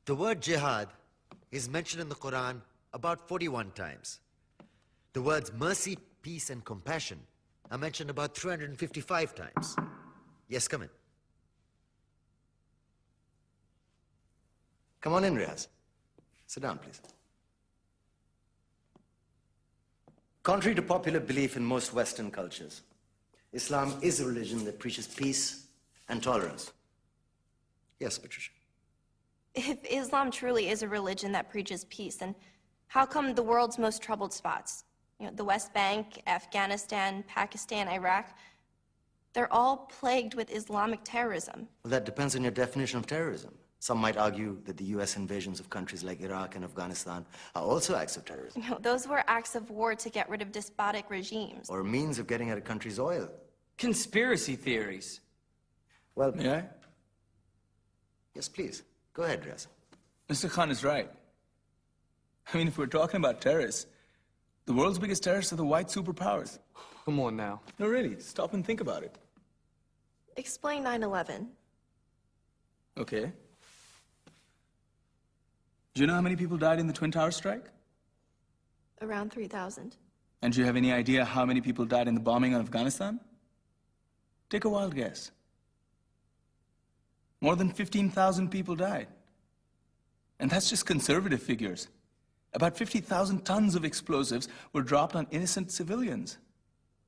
The word jihad is mentioned in the Quran about 41 times. The words mercy, peace, and compassion are mentioned about 355 times. Yes, come in. Come on in, Riaz. Sit down, please. Contrary to popular belief in most Western cultures, Islam is a religion that preaches peace and tolerance. Yes, Patricia. If Islam truly is a religion that preaches peace, then how come the world's most troubled spots, the West Bank, Afghanistan, Pakistan, Iraq, they're all plagued with Islamic terrorism? Well, that depends on your definition of terrorism. Some might argue that the U.S. invasions of countries like Iraq and Afghanistan are also acts of terrorism. Those were acts of war to get rid of despotic regimes. Or a means of getting at a country's oil. Conspiracy theories. Well, May I? Yes, please. Go ahead, Riaz. Mr. Khan is right. I mean, if we're talking about terrorists, the world's biggest terrorists are the white superpowers. Come on now. No, really, stop and think about it. Explain 9/11. Okay. Do you know how many people died in the Twin Towers strike? Around 3,000. And do you have any idea how many people died in the bombing of Afghanistan? Take a wild guess. More than 15,000 people died. And that's just conservative figures. About 50,000 tons of explosives were dropped on innocent civilians.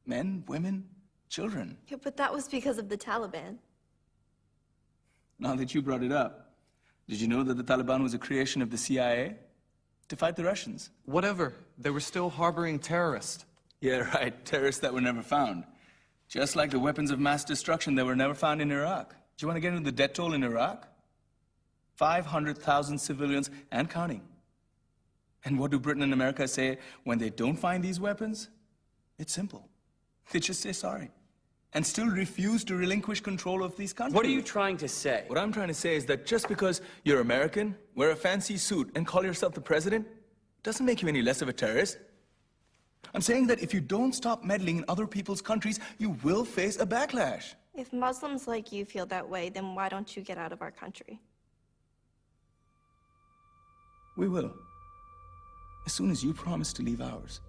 Men, women, children. Yeah, but that was because of the Taliban. Now that you brought it up, did you know that the Taliban was a creation of the CIA to fight the Russians? Whatever. They were still harboring terrorists. Yeah, right. Terrorists that were never found. Just like the weapons of mass destruction that were never found in Iraq. Do you want to get into the death toll in Iraq? 500,000 civilians and counting. And what do Britain and America say when they don't find these weapons? It's simple. They just say sorry. And still refuse to relinquish control of these countries. What are you trying to say? What I'm trying to say is that just because you're American, wear a fancy suit, and call yourself the president, doesn't make you any less of a terrorist. I'm saying that if you don't stop meddling in other people's countries, you will face a backlash. If Muslims like you feel that way, then why don't you get out of our country? We will. As soon as you promise to leave ours.